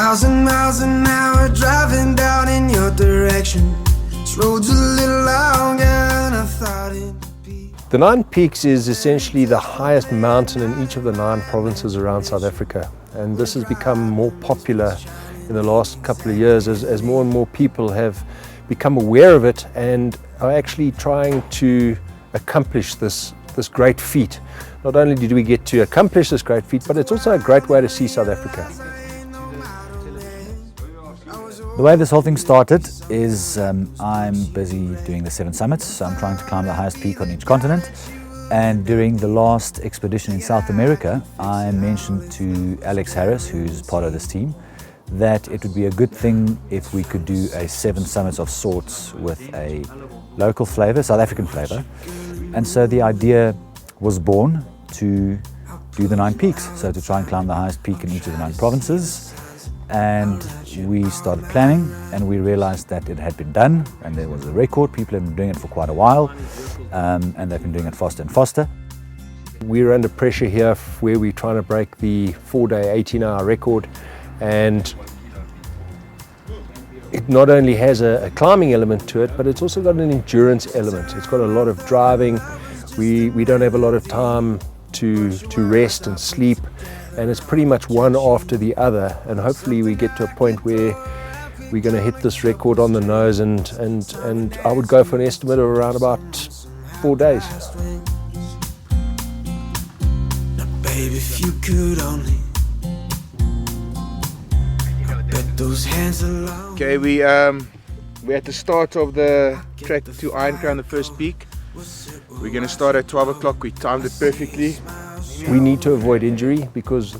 1,000 miles an hour driving down in your direction. This road's a little longer than I thought it'd be. The Nine Peaks is essentially the highest mountain in each of the 9 provinces around South Africa, and this has become more popular in the last couple of years as more and more people have become aware of it and are actually trying to accomplish this great feat. Not only did we get to accomplish this great feat, but it's also a great way to see South Africa. The way this whole thing started is I'm busy doing the 7 summits, so I'm trying to climb the highest peak on each continent. And during the last expedition in South America, I mentioned to Alex Harris, who's part of this team, that it would be a good thing if we could do a 7 summits of sorts with a local flavour, South African flavour. And so the idea was born to do the 9 peaks, so to try and climb the highest peak in each of the 9 provinces. And we started planning and we realized that it had been done and there was a record. People have been doing it for quite a while and they've been doing it faster and faster. We're under pressure here where we're trying to break the 4-day, 18-hour record, and it not only has a climbing element to it, but it's also got an endurance element. It's got a lot of driving. We don't have a lot of time to rest and sleep, and it's pretty much one after the other, and hopefully we get to a point where we're going to hit this record on the nose, and I would go for an estimate of around about 4 days. Now, baby, if you could only bet those hands alone. Okay, we're at the start of the trek to Iron Crown, the first peak. We're going to start at 12 o'clock. We timed it perfectly. We need to avoid injury because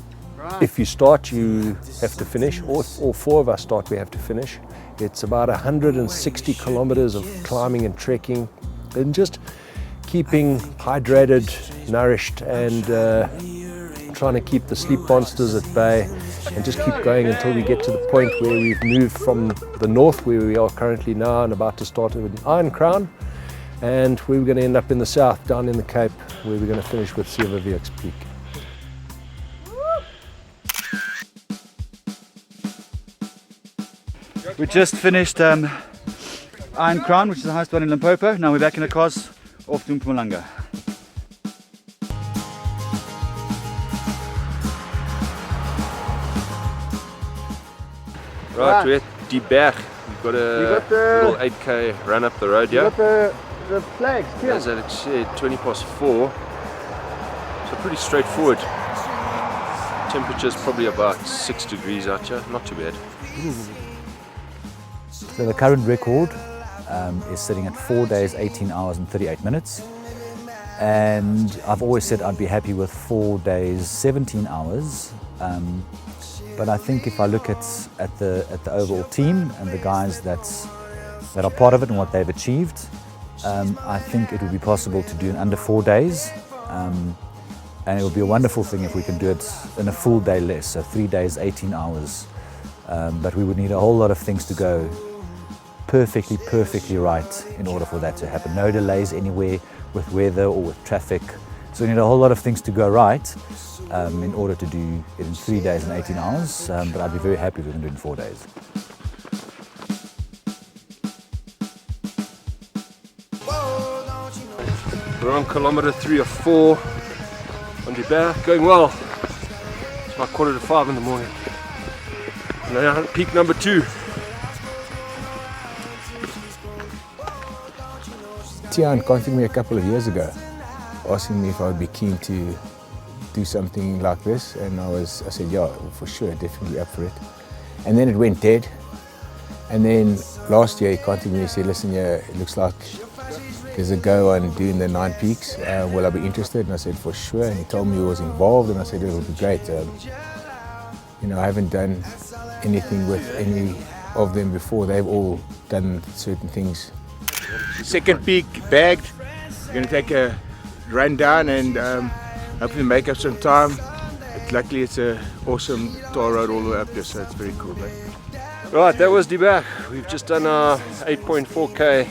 if you start, you have to finish. All 4 of us start, we have to finish. It's about 160 kilometers of climbing and trekking, and just keeping hydrated, nourished, and trying to keep the sleep monsters at bay, and just keep going until we get to the point where we've moved from the north, where we are currently now, and about to start with Iron Crown, and we're going to end up in the south, down in the Cape, where we're going to finish with Sewe-Viaks Peak. We just finished Iron Crown, which is the highest one in Limpopo. Now we're back in the cars off to Mpumalanga. Right, we're at Die Berg. We've got a little 8k run up the road here. You got the flags, As Alex said, 20 past 4. So pretty straightforward. Temperature's probably about 6 degrees out here, not too bad. So the current record is sitting at 4 days, 18 hours and 38 minutes. And I've always said I'd be happy with 4 days, 17 hours. But I think if I look at the overall team and the guys that are part of it and what they've achieved, I think it would be possible to do in under 4 days. And it would be a wonderful thing if we can do it in a full day less, so 3 days, 18 hours. But we would need a whole lot of things to go perfectly right in order for that to happen. No delays anywhere with weather or with traffic. So we need a whole lot of things to go right in order to do it in 3 days and 18 hours. But I'd be very happy if we can do it in 4 days. We're on kilometer 3 or 4 on Die Berg, going well. It's about 4:45 in the morning. Now peak number 2. Tiaan contacted me a couple of years ago, asking me if I would be keen to do something like this, and I said, yeah, for sure, definitely up for it. And then it went dead. And then last year he contacted me and said, listen, yeah, it looks like there's a go on doing the 9 peaks. Will I be interested? And I said, for sure. And he told me he was involved, and I said, it would be great. You know, I haven't done anything with any of them before. They've all done certain things. Second peak bagged. We're going to take a run down and hopefully make up some time. But luckily it's an awesome tar road all the way up there, so it's very cool, man. Right, that was Die Berg. We've just done our 8.4k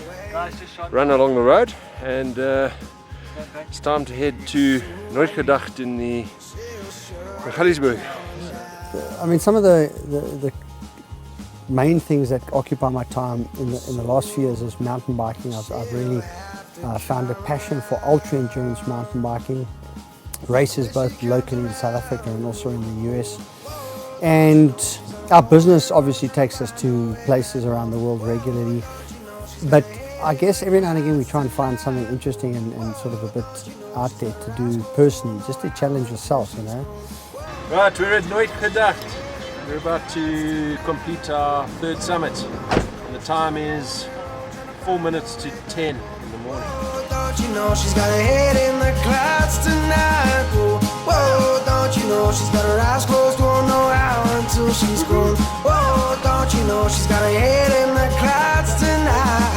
run along the road, and it's time to head to Nooitgedacht in Magaliesburg. I mean, some of the main things that occupy my time in the last few years is mountain biking. I've really found a passion for ultra endurance mountain biking, races both locally in South Africa and also in the US. And our business obviously takes us to places around the world regularly, but I guess every now and again we try and find something interesting and sort of a bit out there to do personally, just to challenge yourself, you know. Right, we're at Nooit Gedacht. We're about to complete our third summit. And the time is 4 minutes to 10 in the morning. Don't you know she's got her head in the clouds tonight? Whoa, whoa, don't you know she's got her eyes closed, won't know how until she's grown. Whoa, don't you know she's got her head in the clouds tonight?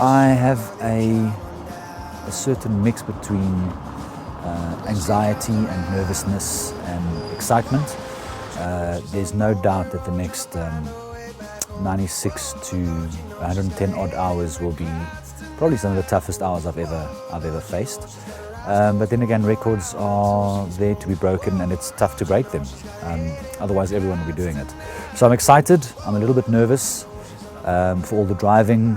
I have a certain mix between anxiety and nervousness and excitement. There's no doubt that the next 96 to 110 odd hours will be probably some of the toughest hours I've ever faced. But then again, records are there to be broken, and it's tough to break them. Otherwise, everyone will be doing it. So I'm excited. I'm a little bit nervous for all the driving.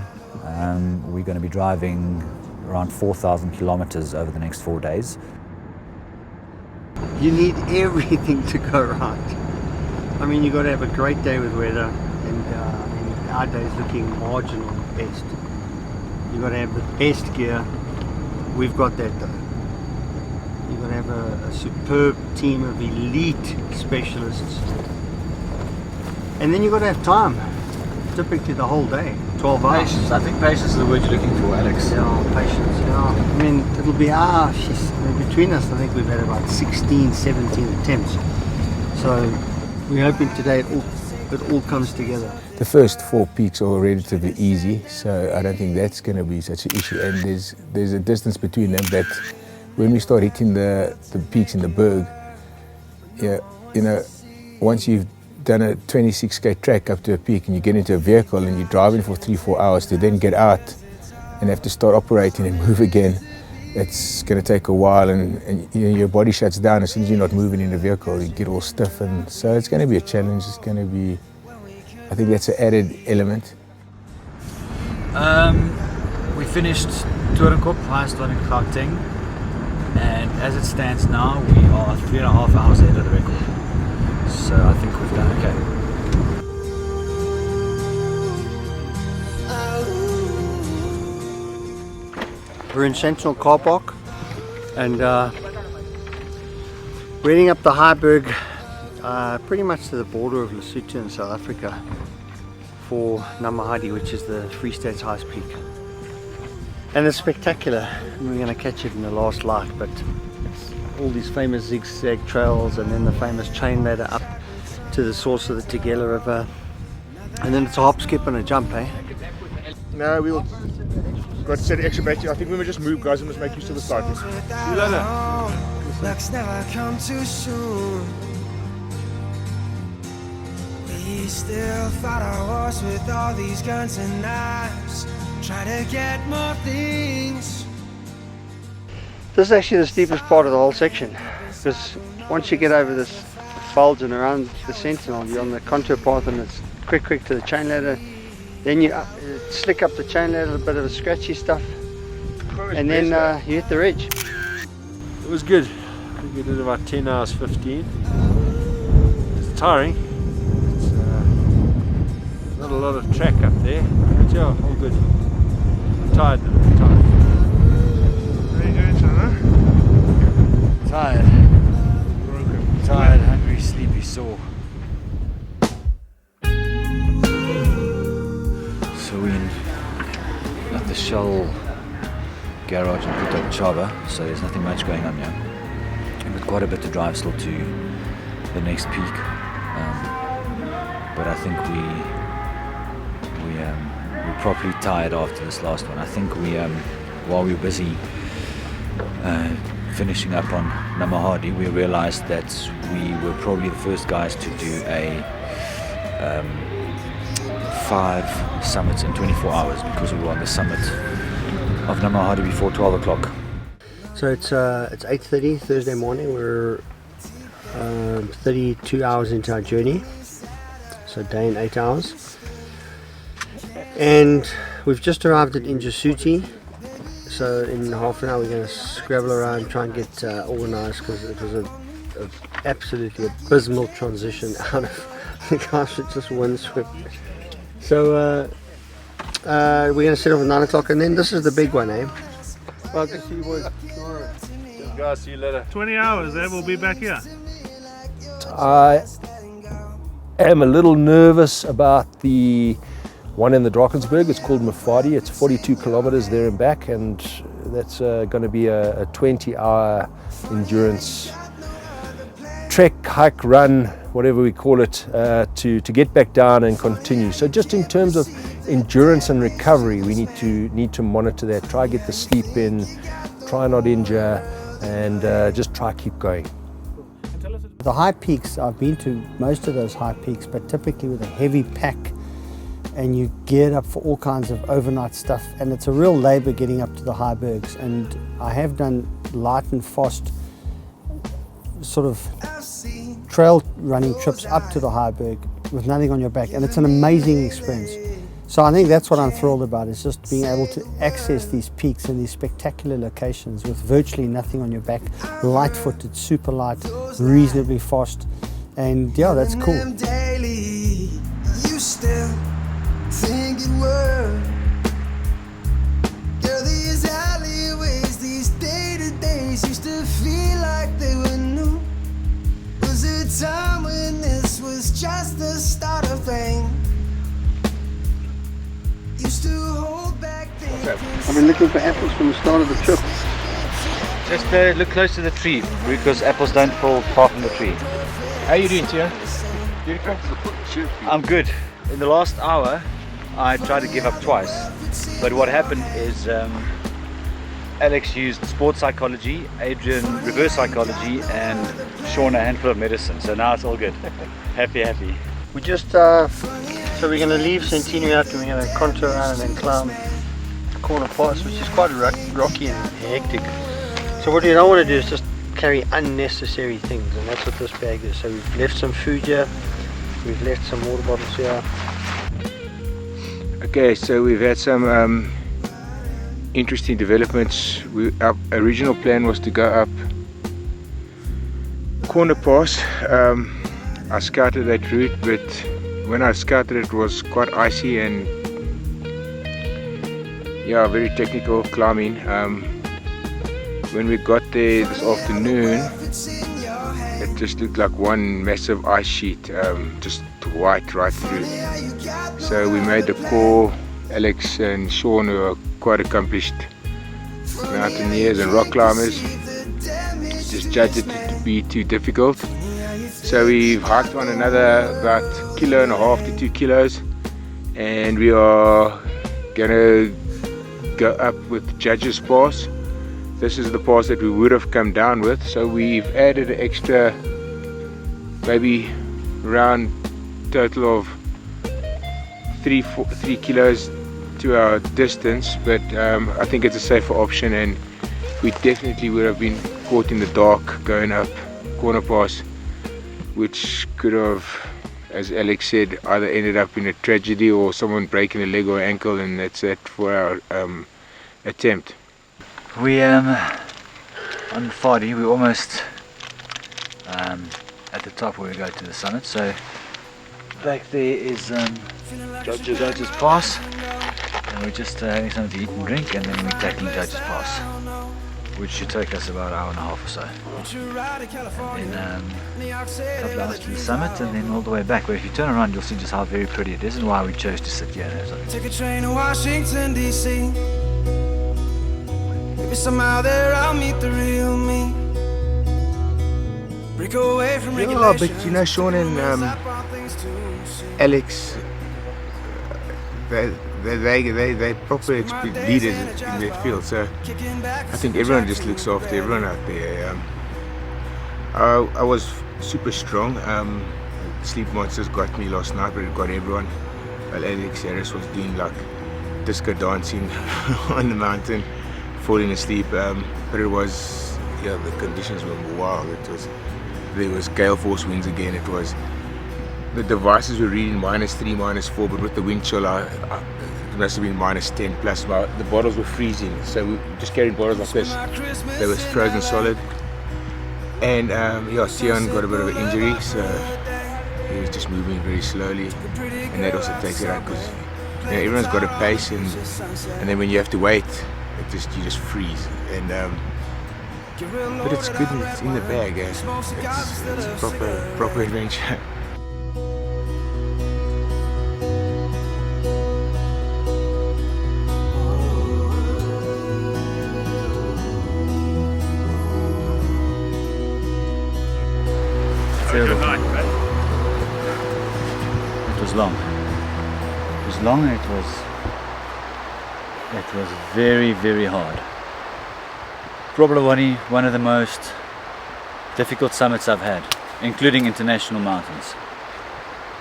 We're going to be driving around 4,000 kilometers over the next 4 days. You need everything to go right. I mean, you've got to have a great day with weather, and I mean, our day is looking marginal at best. You've got to have the best gear. We've got that though. You've got to have a superb team of elite specialists. And then you've got to have time. Typically the whole day, 12 hours. Patience. I think patience is the word you're looking for, Alex. Yeah, patience, yeah. I mean, it'll be between us, I think we've had about 16, 17 attempts. So we're hoping today it all comes together. The first 4 peaks are relatively easy, so I don't think that's going to be such an issue. And there's a distance between them that when we start hitting the peaks in the Berg, yeah, you know, once you've done a 26k track up to a peak and you get into a vehicle and you're driving for 3-4 hours to then get out and have to start operating and move again, it's going to take a while, and you know, your body shuts down as soon as you're not moving in the vehicle. You get all stiff, and so it's going to be a challenge. It's going to be, I think that's an added element. We finished Torenkop, highest one in Gauteng, and as it stands now, we are 3.5 hours ahead of the record. So I think we've done okay. We're in Sentinel Car Park, and we're heading up the Heiberg, pretty much to the border of Lesotho in South Africa, for Namahadi, which is the Free State's highest peak. And it's spectacular. We're going to catch it in the last light, but it's all these famous zigzag trails, and then the famous chain ladder up to the source of the Tugela River, and then it's a hop, skip and a jump, eh? No, we'll got to set an extra battery. I think we will just move, guys, and just make use of the start. See you later. Luck's never come too soon. We still fight our wars with all these guns and knives, try to get more things. This is actually the steepest part of the whole section, because once you get over this bulge and around the Sentinel, you're on the contour path, and it's quick to the chain ladder. Then you slick up the chain ladder, a bit of a scratchy stuff, and then you hit the ridge. It was good. I think we did about 10 hours 15. It's tiring. It's not a lot of track up there, but yeah, all good. I'm tired though. How you doing, son? Tired. Tired, hungry, sleepy, sore. So we're at the Shell garage in Puto Chaba, so there's nothing much going on here. We've got quite a bit to drive still to the next peak, but I think we're properly tired after this last one. I think while we were busy finishing up on Namahadi, we realized that we were probably the first guys to do a 5 summits in 24 hours because we were on the summit of Namahadi before 12 o'clock. So it's 8:30 Thursday morning. We're 32 hours into our journey, so a day and 8 hours, and we've just arrived at Injisuti. So in half an hour we're going to scrabble around, try and get organised, because it was a absolutely abysmal transition out of the guys that just windswept. So we're going to set off at 9 o'clock, and then this is the big one, eh? Well, good to see you boys. Guys, see you later. 20 hours, then we'll be back here. I am a little nervous about the one in the Drakensberg. It's called Mafadi. It's 42 kilometers there and back, and that's going to be a 20-hour endurance trek, hike, run, whatever we call it, to get back down and continue. So just in terms of endurance and recovery, we need to monitor that, try get the sleep in, try not injure, and just try keep going. The high peaks, I've been to most of those high peaks, but typically with a heavy pack, and you geared up for all kinds of overnight stuff, and it's a real labor getting up to the high bergs. And I have done light and fast sort of trail running trips up to the high berg with nothing on your back, and it's an amazing experience. So I think that's what I'm thrilled about, is just being able to access these peaks and these spectacular locations with virtually nothing on your back, light-footed, super light, reasonably fast, and yeah, that's cool. You still think it were? Girl, these alleyways, these day-to-days used to feel like they were new. Was it time when this was just the start of things? Used to hold back things. I've been looking for apples from the start of the trip. Just look close to the tree because apples don't fall far from the tree. How are you doing, Tia? Beautiful? I'm good. In the last hour, I tried to give up twice, but what happened is Alex used sports psychology, Adrian reverse psychology, and Sean a handful of medicine. So now it's all good. Happy. We just so we're going to leave Centenary out, and we're going to contour around and then climb Corner Pass, which is quite rocky and hectic. So what we don't want to do is just carry unnecessary things, and that's what this bag is. So we've left some food here, we've left some water bottles here. Okay, so we've had some interesting developments. Our original plan was to go up Corner Pass. I scouted that route, but when I scouted it was quite icy and yeah, very technical climbing. When we got there this afternoon, it just looked like one massive ice sheet, just white right through. So we made the call. Alex and Sean, who are quite accomplished mountaineers and rock climbers, just judged it to be too difficult. So we've hiked on another about 1.5 to 2 kilos, and we are gonna go up with Judges Pass. This is the pass that we would have come down with, so we've added an extra maybe around total of 3 kilos to our distance, but I think it's a safer option, and we definitely would have been caught in the dark going up Corner Pass, which could have, as Alex said, either ended up in a tragedy or someone breaking a leg or ankle, and that's it for our attempt. We on Fadi, we're almost at the top where we go to the summit. So back there is Judges Pass, and we're just having something to eat and drink, and then we're taking Judges Pass, which should take us about an hour and a half or so. And then a couple hours to the summit, and then all the way back. But if you turn around, you'll see just how very pretty it is, and why we chose to sit here and have something. Take a train to Washington, D.C. Maybe somehow there I'll meet the real me. Break away from regulation. But you know, Sean and Alex, They proper leaders in their field. So I think everyone just looks after everyone out there. I was super strong. Sleep monsters got me last night, but it got everyone. Well, Alex Harris was doing like disco dancing on the mountain, falling asleep. But it was, yeah, the conditions were wild. There was gale force winds again. The devices were reading -3, -4, but with the wind chill, it must have been -10 plus. The bottles were freezing, so we just carried bottles like this. They were frozen solid. And yeah, Tian got a bit of an injury, so he was just moving very slowly, and that also takes it out because everyone's got a pace, and then when you have to wait, you just freeze. And but it's good, it's in the bag. It's a proper adventure. Good night, man. It was long. It was long and it was very, very hard. Probably one of the most difficult summits I've had, including international mountains.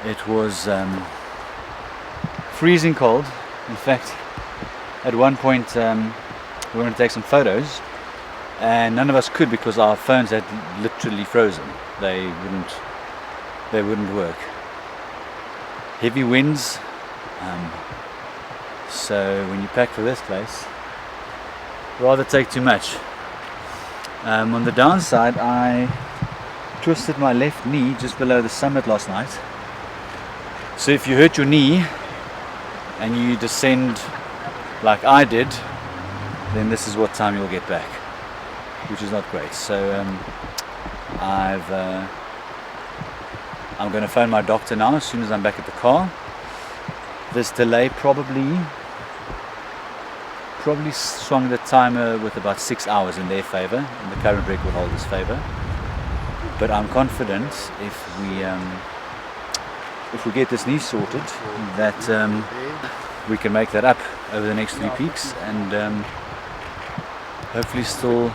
It was freezing cold. In fact, at one point we were going to take some photos and none of us could because our phones had literally frozen. They wouldn't work. Heavy winds, so when you pack for this place, rather take too much. On the downside, I twisted my left knee just below the summit last night. So if you hurt your knee and you descend like I did, then this is what time you'll get back, which is not great. So I'm going to phone my doctor now as soon as I'm back at the car. This delay probably swung the timer with about 6 hours in their favor, and the current record holder's favor. But I'm confident if we get this knee sorted, that we can make that up over the next 3 peaks and hopefully still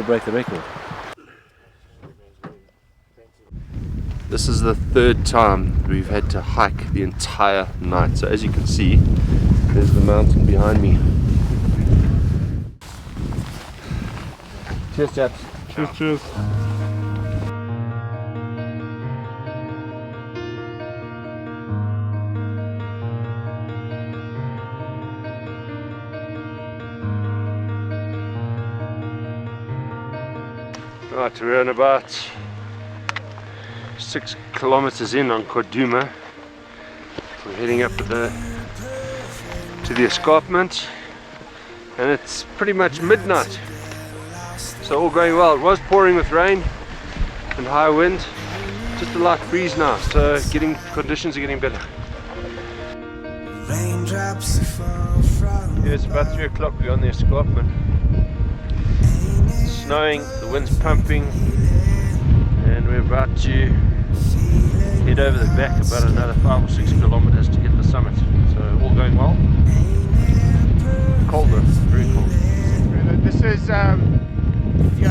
break the record. This is the third time we've had to hike the entire night. So as you can see, there's the mountain behind me. Cheers, chaps. Cheers, cheers. Right, we're on about 6 kilometers in on Corduma. We're heading up to the escarpment, and it's pretty much midnight. So all going well. It was pouring with rain and high wind, just a light breeze now, so conditions are getting better. Yeah, it's about 3 o'clock, we're on the escarpment. It's snowing, the wind's pumping, and we're about to head over the back about another 5 or 6 kilometers to hit the summit. So all going well. Cold though, very cold.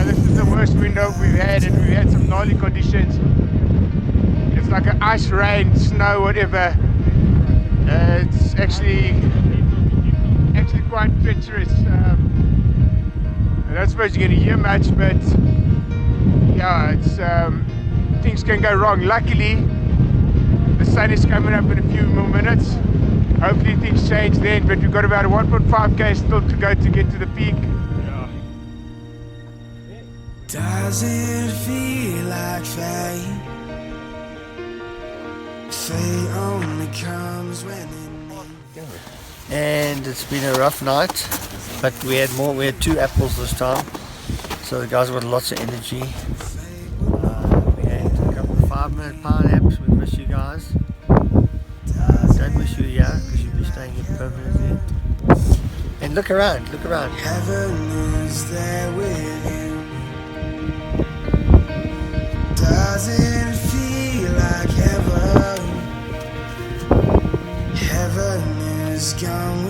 This is the worst window we've had, and we've had some gnarly conditions. It's like an ice, rain, snow, whatever. It's actually quite treacherous. I don't suppose you're going to hear much, but yeah, it's things can go wrong. Luckily, the sun is coming up in a few more minutes. Hopefully things change then, but we've got about a 1.5k still to go to get to the peak. Does it feel like fate? Fate only comes when it... And it's been a rough night, but we had 2 apples this time, so the guys got lots of energy. We had a couple of 5-minute power naps. We miss you guys. Don't miss you here because you'll be staying here permanently. And look around. Heaven is there with you. Does it feel like heaven? Heaven is gone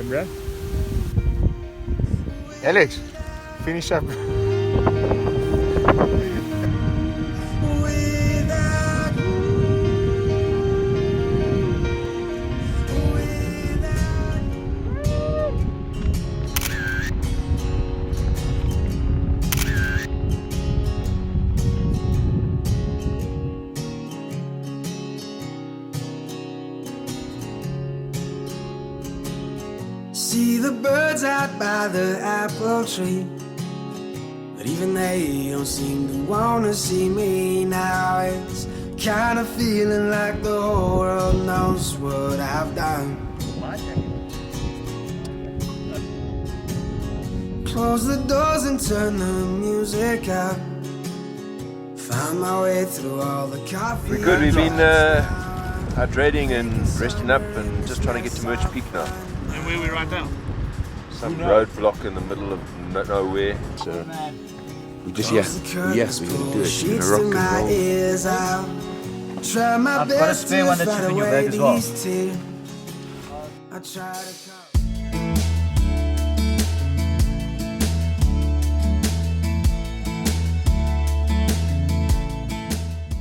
bro. Alex, finish up. See the birds out by the apple tree, but even they don't seem to wanna see me now. It's kind of feeling like the whole world knows what I've done. Close the doors and turn the music up. Found my way through all the coffee. We're good. We've been hydrating and resting up and just trying to get to Merch Peak now. And where are we right now? Some roadblock in the middle of nowhere. So We just, yes, we're going to do it. We're going to rock and roll. Try my I've got a best spare to one that fight should be in your away bag as well. these tears. I try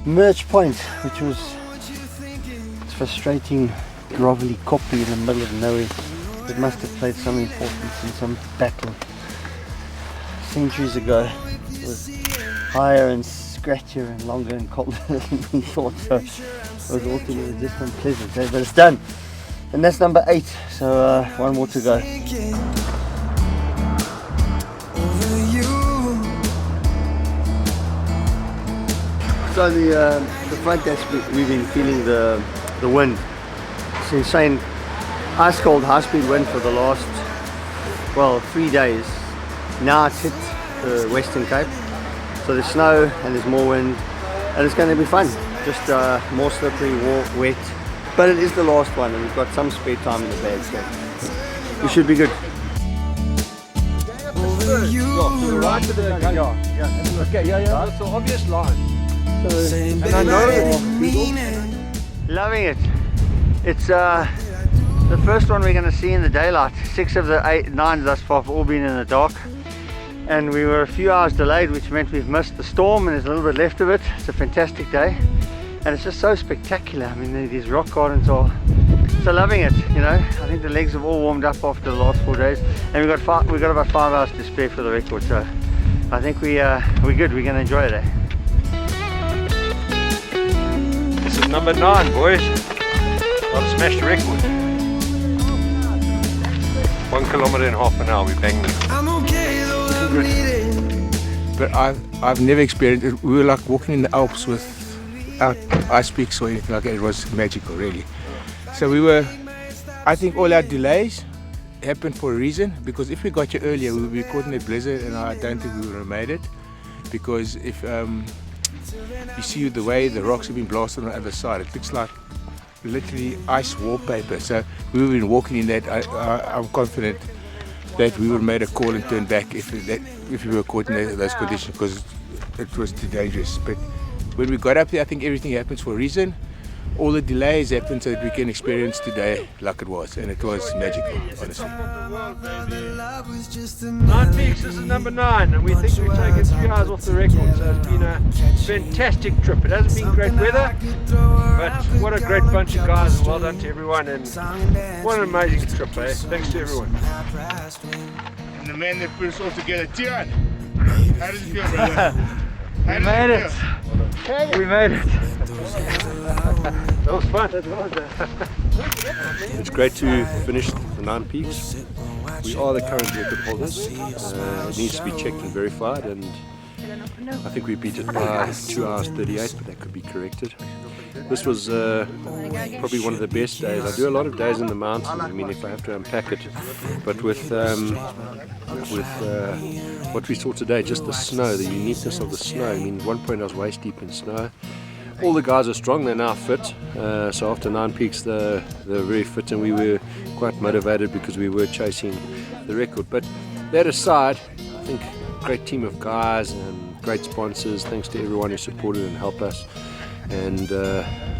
to Merch Point, which was frustrating, grovelly copy in the middle of nowhere. It must have played some importance in some battle centuries ago. It was higher and scratchier and longer and colder than we thought, so it was altogether just unpleasant, but it's done. And that's number 8, so one more to go. over you. So the front desk, we've been feeling the wind. It's insane, ice cold, high speed wind for the last, 3 days. Now it's hit the Western Cape, so there's snow and there's more wind, and it's going to be fun. Just more slippery, wet, but it is the last one, and we've got some spare time in the bag, so we should be good. Over you. Right to the Okay, yeah. That's the obvious line. Saying, And I babe, know I didn't mean it. Loving it. It's the first one we're going to see in the daylight. 6 of the 9 thus far have all been in the dark, and we were a few hours delayed, which meant we've missed the storm and there's a little bit left of it. It's a fantastic day and it's just so spectacular. I mean, these rock gardens are so loving it, you know. I think the legs have all warmed up after the last 4 days, and we've got about 5 hours to spare for the record, so I think we're good. We're going to enjoy it, eh? this is number 9, boys. I've smashed the record. 1 kilometer in half an hour. We banged it. I'm okay though I'm bleeding. But I've never experienced it. We were like walking in the Alps without ice peaks or anything like that. It was magical, really. So I think all our delays happened for a reason, because if we got here earlier, we would be caught in a blizzard, and I don't think we would have made it. Because if you see the way the rocks have been blasted on the other side, it looks like literally ice wallpaper. So we would have been walking in that. I'm confident that we would have made a call and turned back if we were caught in those conditions, because it was too dangerous. But when we got up there, I think everything happens for a reason. All the delays happened so that we can experience today like it was, and it was magical, honestly. 9 Peaks, this is number 9, and we think we've taken 3 hours off the record, so it's been a fantastic trip. It hasn't been great weather, but what a great bunch of guys, and well done to everyone, and what an amazing trip, eh? Thanks to everyone. And the man that put us all together, Tian. How does it feel, brother? We made it. We made it. That was fun. It's great to finish the 9 Peaks. We are the current record holders. It needs to be checked and verified, and I think we beat it by 2 hours 38, but that could be corrected. This was probably one of the best days. I do a lot of days in the mountains, I mean, if I have to unpack it, but with what we saw today, just the snow, the uniqueness of the snow. I mean, at one point I was waist deep in snow. All the guys are strong, they're now fit, so after 9 Peaks they're very fit, and we were quite motivated because we were chasing the record. But that aside, I think great team of guys and great sponsors. Thanks to everyone who supported and helped us. and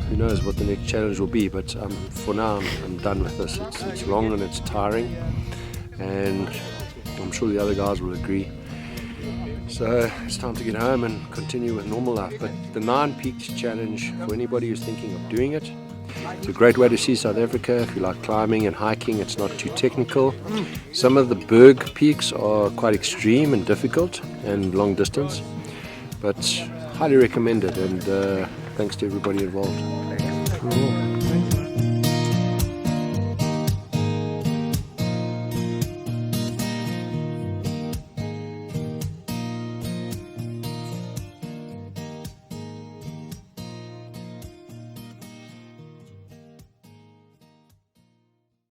who knows what the next challenge will be, but for now I'm done with this. It's long and it's tiring, and I'm sure the other guys will agree. So it's time to get home and continue with normal life. But the 9 Peaks Challenge, for anybody who's thinking of doing it, it's a great way to see South Africa. If you like climbing and hiking, it's not too technical. Some of the berg peaks are quite extreme and difficult and long distance, but highly recommended, and thanks to everybody involved. Cool.